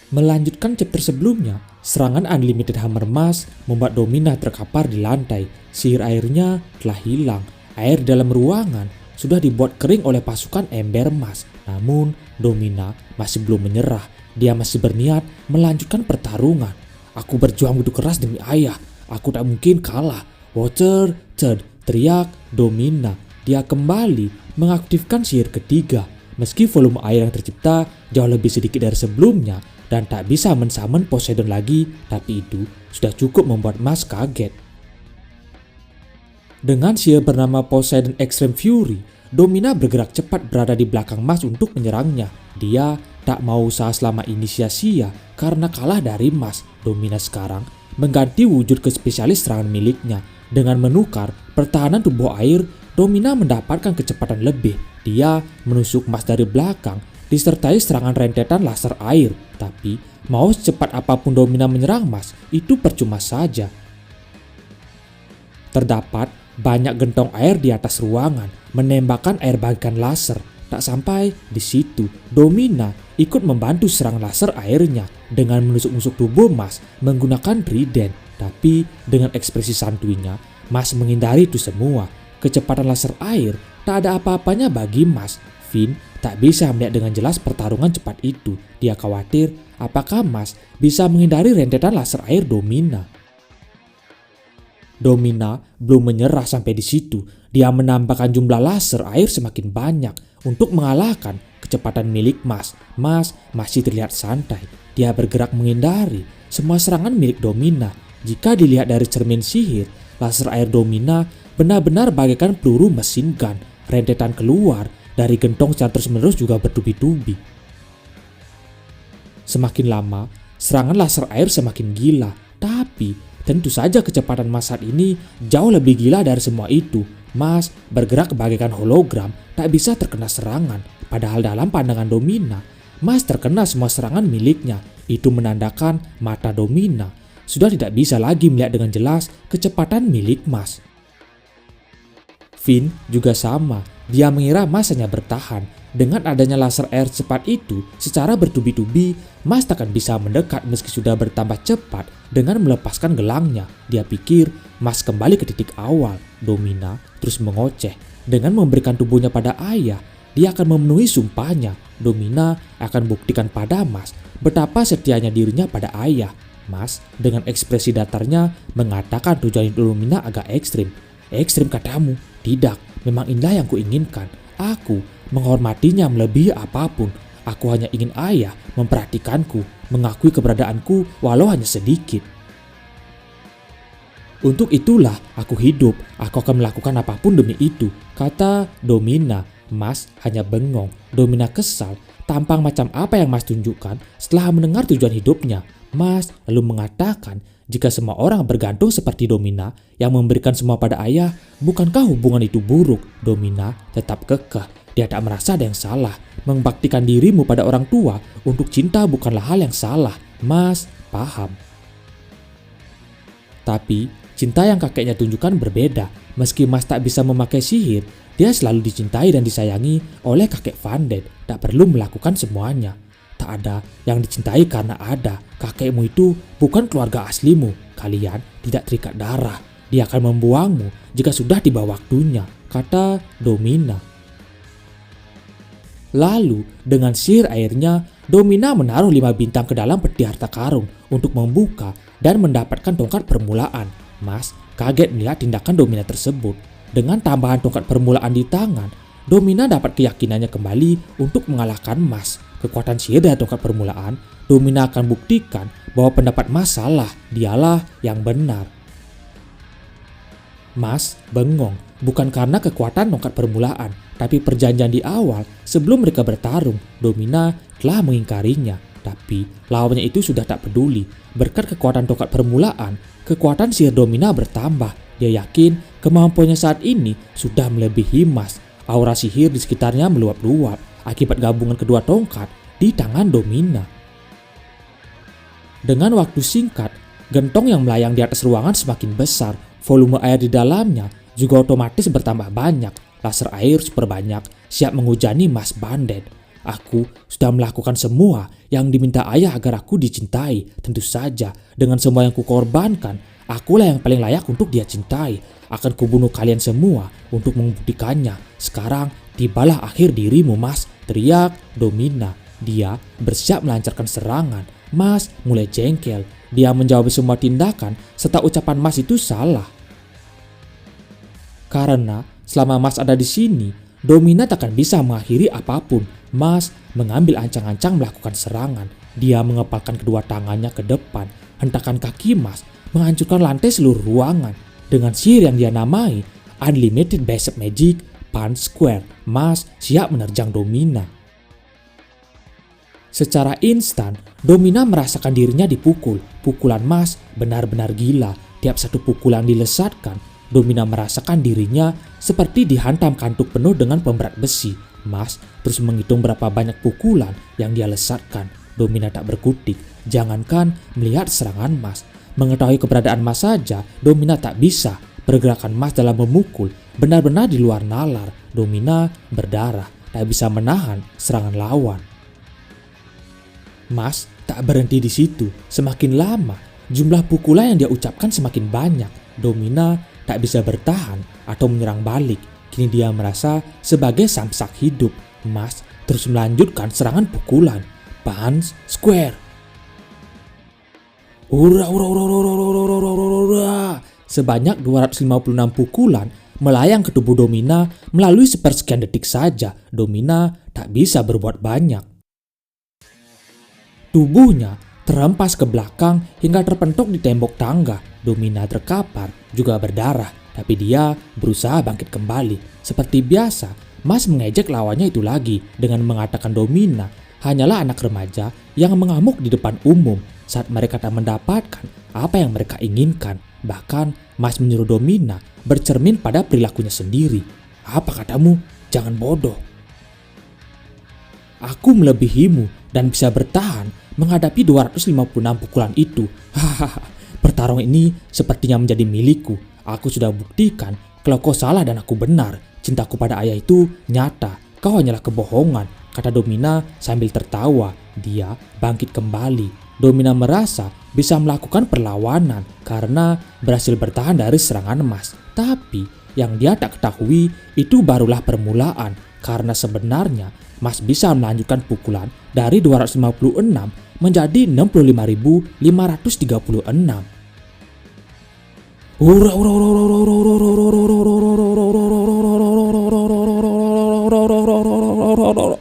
Melanjutkan chapter sebelumnya, serangan Unlimited Hammer Mas membuat Domina terkapar di lantai. Sihir airnya telah hilang. Air di dalam ruangan sudah dibuat kering oleh pasukan Ember Mas. Namun Domina masih belum menyerah. Dia masih berniat melanjutkan pertarungan. Aku berjuang begitu keras demi ayah. Aku tak mungkin kalah. Water, third, teriak Domina. Dia kembali mengaktifkan sihir ketiga. Meski volume air yang tercipta jauh lebih sedikit dari sebelumnya dan tak bisa mensummon Poseidon lagi, tapi itu sudah cukup membuat Mas kaget. Dengan sihir bernama Poseidon Extreme Fury, Domina bergerak cepat berada di belakang Mas untuk menyerangnya. Dia tak mau usaha selama ini sia-sia karena kalah dari Mas. Domina sekarang mengganti wujud ke spesialis serangan miliknya. Dengan menukar pertahanan tubuh air, Domina mendapatkan kecepatan lebih. Dia menusuk Mas dari belakang disertai serangan rentetan laser air. Tapi mau secepat apapun Domina menyerang Mas, itu percuma saja. Terdapat banyak gentong air di atas ruangan menembakkan air bagikan laser. Tak sampai di situ, Domina ikut membantu serang laser airnya dengan menusuk-nusuk tubuh Mas menggunakan trident. Tapi dengan ekspresi santuinya, Mas menghindari itu semua. Kecepatan laser air tak ada apa-apanya bagi Mas. Finn tak bisa melihat dengan jelas pertarungan cepat itu. Dia khawatir apakah Mas bisa menghindari rentetan laser air Domina. Domina belum menyerah sampai di situ. Dia menambahkan jumlah laser air semakin banyak untuk mengalahkan kecepatan milik Mas. Mas masih terlihat santai. Dia bergerak menghindari semua serangan milik Domina. Jika dilihat dari cermin sihir, laser air Domina benar-benar bagaikan peluru mesin gun. Rentetan keluar dari gentong secara terus-menerus juga bertubi-tubi. Semakin lama, serangan laser air semakin gila. Tapi tentu saja kecepatan Mas saat ini jauh lebih gila dari semua itu. Mas bergerak bagaikan hologram, tak bisa terkena serangan. Padahal dalam pandangan Domina, Mas terkena semua serangan miliknya. Itu menandakan mata Domina sudah tidak bisa lagi melihat dengan jelas kecepatan milik Mas. Finn juga sama. Dia mengira Mas hanya bertahan. Dengan adanya laser air cepat itu, secara bertubi-tubi, Mas takkan bisa mendekat meski sudah bertambah cepat dengan melepaskan gelangnya. Dia pikir Mas kembali ke titik awal. Domina terus mengoceh. Dengan memberikan tubuhnya pada ayah, dia akan memenuhi sumpahnya. Domina akan buktikan pada Mas betapa setianya dirinya pada ayah. Mas dengan ekspresi datarnya mengatakan tujuan hidup Domina agak ekstrim. Ekstrim katamu? Tidak, memang inilah yang kuinginkan. Aku menghormatinya melebihi apapun. Aku hanya ingin ayah memperhatikanku, mengakui keberadaanku walau hanya sedikit. Untuk itulah aku hidup, aku akan melakukan apapun demi itu, kata Domina. Mas hanya bengong. Domina kesal. Tampang macam apa yang Mas tunjukkan setelah mendengar tujuan hidupnya. Mas lalu mengatakan, jika semua orang bergantung seperti Domina yang memberikan semua pada ayah, bukankah hubungan itu buruk? Domina tetap kekeh. Dia tak merasa ada yang salah. Membaktikan dirimu pada orang tua untuk cinta bukanlah hal yang salah. Mas paham. Tapi cinta yang kakeknya tunjukkan berbeda. Meski Mas tak bisa memakai sihir, dia selalu dicintai dan disayangi oleh kakek Vanded. Tak perlu melakukan semuanya. Tak ada yang dicintai karena ada. Kakekmu itu bukan keluarga aslimu. Kalian tidak terikat darah. Dia akan membuangmu jika sudah tiba waktunya, kata Domina. Lalu dengan sihir airnya, Domina menaruh 5 bintang ke dalam peti harta karun untuk membuka dan mendapatkan tongkat permulaan. Mas kaget melihat tindakan Domina tersebut. Dengan tambahan tongkat permulaan di tangan, Domina dapat keyakinannya kembali untuk mengalahkan Mas. Kekuatan sihir dari tongkat permulaan, Domina akan buktikan bahwa pendapat Mas salah, dialah yang benar. Mas bengong, bukan karena kekuatan tongkat permulaan, tapi perjanjian di awal sebelum mereka bertarung, Domina telah mengingkarinya. Tapi lawannya itu sudah tak peduli. Berkat kekuatan tongkat permulaan, kekuatan sihir Domina bertambah. Dia yakin kemampuannya saat ini sudah melebihi Mas. Aura sihir di sekitarnya meluap-luap akibat gabungan kedua tongkat di tangan Domina. Dengan waktu singkat, gentong yang melayang di atas ruangan semakin besar. Volume air di dalamnya juga otomatis bertambah banyak. Laser air super banyak siap menghujani Mas Banded. Aku sudah melakukan semua yang diminta ayah agar aku dicintai. Tentu saja, dengan semua yang kukorbankan, akulah yang paling layak untuk dia cintai. Akan kubunuh kalian semua untuk membuktikannya. Sekarang tibalah akhir dirimu, Mas, teriak Domina. Dia bersiap melancarkan serangan. Mas mulai jengkel. Dia menjawab semua tindakan serta ucapan Mas itu salah. Karena selama Mas ada di sini, Domina takkan bisa mengakhiri apapun. Mas mengambil ancang-ancang melakukan serangan. Dia mengepalkan kedua tangannya ke depan. Hentakan kaki Mas menghancurkan lantai seluruh ruangan. Dengan sihir yang dia namai Unlimited Basic Magic Punch Square, Mas siap menerjang Domina. Secara instan, Domina merasakan dirinya dipukul. Pukulan Mas benar-benar gila. Tiap satu pukulan dilesatkan, Domina merasakan dirinya seperti dihantam kantuk penuh dengan pemberat besi. Mas terus menghitung berapa banyak pukulan yang dia lesatkan. Domina tak berkutik, jangankan melihat serangan Mas. Mengetahui keberadaan Mas saja, Domina tak bisa. Pergerakan Mas dalam memukul benar-benar di luar nalar. Domina berdarah, tak bisa menahan serangan lawan. Mas tak berhenti di situ. Semakin lama, jumlah pukulan yang dia ucapkan semakin banyak. Domina tak bisa bertahan atau menyerang balik. Kini dia merasa sebagai samsak hidup. Mas terus melanjutkan serangan pukulan. Punch Square. Ura, ura, ura, ura, ura, ura, ura, ura, ura. Sebanyak 256 pukulan melayang ke tubuh Domina melalui sepersekian detik saja. Domina tak bisa berbuat banyak. Tubuhnya terhempas ke belakang hingga terpentok di tembok tangga. Domina terkapar, juga berdarah, tapi dia berusaha bangkit kembali. Seperti biasa, Mas mengejek lawannya itu lagi dengan mengatakan Domina hanyalah anak remaja yang mengamuk di depan umum saat mereka tak mendapatkan apa yang mereka inginkan. Bahkan Mas menyuruh Domina bercermin pada perilakunya sendiri. Apa katamu? Jangan bodoh. Aku melebihimu dan bisa bertahan menghadapi 256 pukulan itu. Hahaha. Pertarungan ini sepertinya menjadi milikku. Aku sudah buktikan kalau kau salah dan aku benar. Cintaku pada ayah itu nyata. Kau hanyalah kebohongan, kata Domina sambil tertawa. Dia bangkit kembali. Domina merasa bisa melakukan perlawanan karena berhasil bertahan dari serangan Mas. Tapi yang dia tak ketahui itu barulah permulaan. Karena sebenarnya Mas bisa melanjutkan pukulan dari 256 menjadi 65.536. Ura, ura, ura, ura, ura, ura, ura.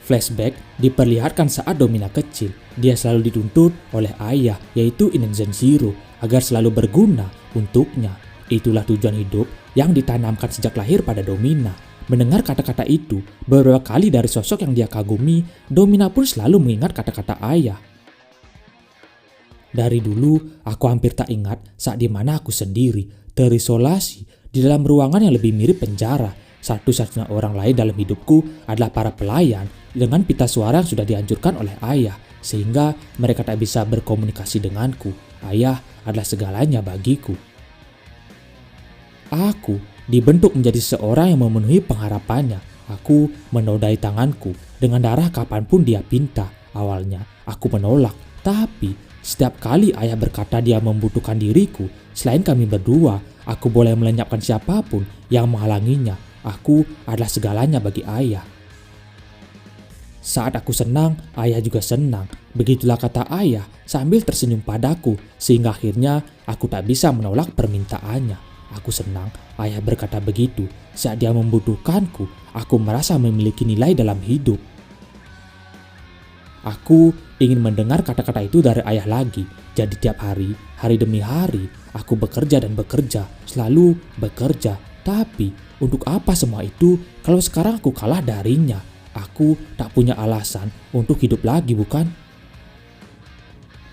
Flashback diperlihatkan saat Domina kecil. Dia selalu dituntut oleh ayah, yaitu Inen Zero, agar selalu berguna untuknya. Itulah tujuan hidup yang ditanamkan sejak lahir pada Domina. Mendengar kata-kata itu beberapa kali dari sosok yang dia kagumi, Domina pun selalu mengingat kata-kata ayah. Dari dulu, aku hampir tak ingat saat dimana aku sendiri, terisolasi di dalam ruangan yang lebih mirip penjara. Satu-satunya orang lain dalam hidupku adalah para pelayan dengan pita suara yang sudah dianjurkan oleh ayah, sehingga mereka tak bisa berkomunikasi denganku. Ayah adalah segalanya bagiku. Aku dibentuk menjadi seorang yang memenuhi pengharapannya. Aku menodai tanganku dengan darah kapanpun dia pinta. Awalnya aku menolak, tapi setiap kali ayah berkata dia membutuhkan diriku, selain kami berdua, aku boleh melenyapkan siapapun yang menghalanginya. Aku adalah segalanya bagi ayah. Saat aku senang, ayah juga senang. Begitulah kata ayah sambil tersenyum padaku, sehingga akhirnya aku tak bisa menolak permintaannya. Aku senang ayah berkata begitu. Saat dia membutuhkanku, aku merasa memiliki nilai dalam hidup. Aku ingin mendengar kata-kata itu dari ayah lagi. Jadi tiap hari, hari demi hari, aku bekerja dan bekerja, selalu bekerja. Tapi untuk apa semua itu kalau sekarang aku kalah darinya? Aku tak punya alasan untuk hidup lagi, bukan?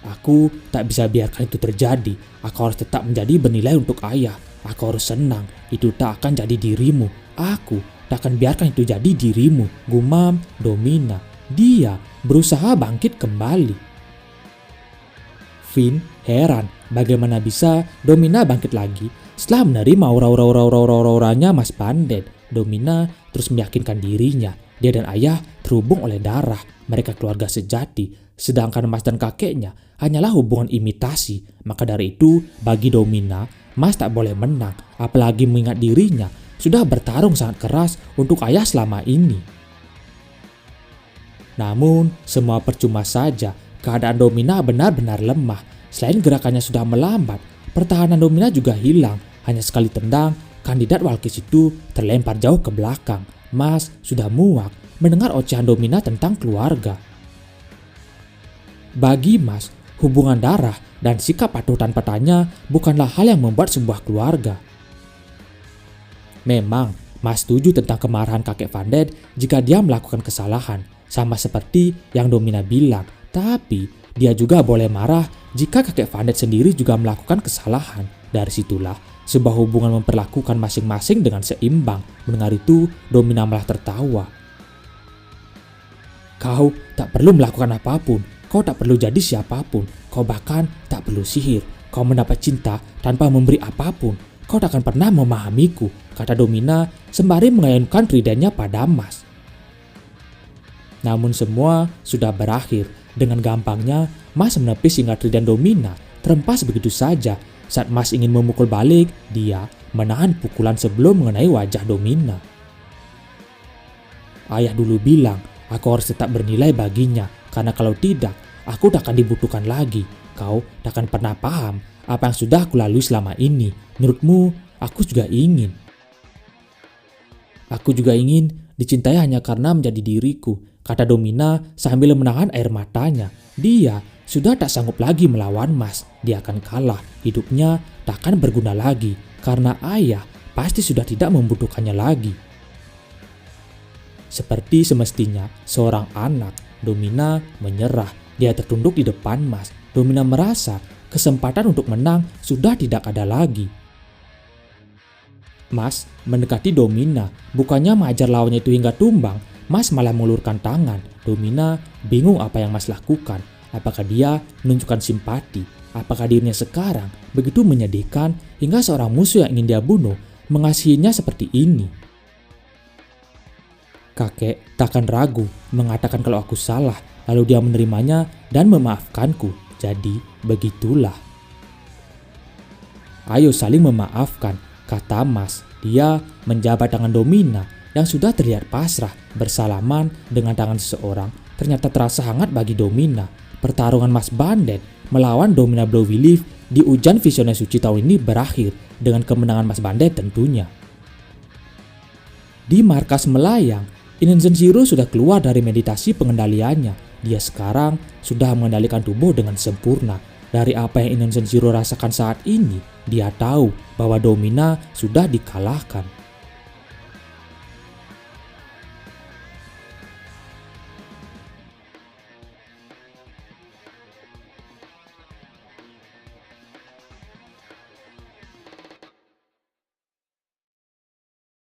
Aku tak bisa biarkan itu terjadi. Aku harus tetap menjadi bernilai untuk ayah. Aku harus senang, itu tak akan jadi dirimu. Aku tak akan biarkan itu jadi dirimu, gumam Domina. Dia berusaha bangkit kembali. Finn heran bagaimana bisa Domina bangkit lagi setelah menerima aura-aura-nya Mas Pandet. Domina terus meyakinkan dirinya dia dan ayah terhubung oleh darah, mereka keluarga sejati, sedangkan Mas dan kakeknya hanyalah hubungan imitasi. Maka dari itu, bagi Domina, Mas tak boleh menang, apalagi mengingat dirinya sudah bertarung sangat keras untuk ayah selama ini. Namun, semua percuma saja. Keadaan Domina benar-benar lemah. Selain gerakannya sudah melambat, pertahanan Domina juga hilang. Hanya sekali tendang, kandidat Walkis itu terlempar jauh ke belakang. Mas sudah muak mendengar ocehan Domina tentang keluarga. Bagi Mas, hubungan darah dan sikap patuh tanpa tanya bukanlah hal yang membuat sebuah keluarga. Memang, Mas setuju tentang kemarahan kakek Vandet jika dia melakukan kesalahan, sama seperti yang Domina bilang. Tapi, dia juga boleh marah jika kakek Vandet sendiri juga melakukan kesalahan. Dari situlah, sebuah hubungan memperlakukan masing-masing dengan seimbang. Mendengar itu, Domina malah tertawa. Kau tak perlu melakukan apapun. Kau tak perlu jadi siapapun. Kau bahkan tak perlu sihir. Kau mendapat cinta tanpa memberi apapun. Kau tak akan pernah memahamiku, kata Domina sembari mengayunkan tridentnya pada Mas. Namun semua sudah berakhir. Dengan gampangnya, Mas menepis hingga trident Domina terhempas begitu saja. Saat Mas ingin memukul balik, dia menahan pukulan sebelum mengenai wajah Domina. Ayah dulu bilang, aku harus tetap bernilai baginya, karena kalau tidak, aku tak akan dibutuhkan lagi. Kau tak akan pernah paham apa yang sudah aku lalui selama ini. Menurutmu, aku juga ingin. Aku juga ingin dicintai hanya karena menjadi diriku, kata Domina sambil menahan air matanya. Dia sudah tak sanggup lagi melawan Mas. Dia akan kalah. Hidupnya tak akan berguna lagi karena ayah pasti sudah tidak membutuhkannya lagi. Seperti semestinya seorang anak, Domina menyerah. Dia tertunduk di depan Mas. Domina merasa kesempatan untuk menang sudah tidak ada lagi. Mas mendekati Domina, bukannya mengajar lawannya itu hingga tumbang. Mas malah mengulurkan tangan. Domina bingung apa yang Mas lakukan. Apakah dia menunjukkan simpati? Apakah dirinya sekarang begitu menyedihkan hingga seorang musuh yang ingin dia bunuh mengasihinya seperti ini? Kakek tak akan ragu mengatakan kalau aku salah, lalu dia menerimanya dan memaafkanku. Jadi begitulah. Ayo saling memaafkan, kata Mas. Dia menjabat tangan Domina yang sudah terlihat pasrah. Bersalaman dengan tangan seseorang ternyata terasa hangat bagi Domina. Pertarungan Mas Vandet melawan Domina Blowy Leaf di ujian visioner suci tahun ini berakhir dengan kemenangan Mas Vandet tentunya. Di markas melayang, Inazuen Shiro sudah keluar dari meditasi pengendaliannya. Dia sekarang sudah mengendalikan tubuh dengan sempurna. Dari apa yang Inazuen Shiro rasakan saat ini, dia tahu bahwa Domina sudah dikalahkan.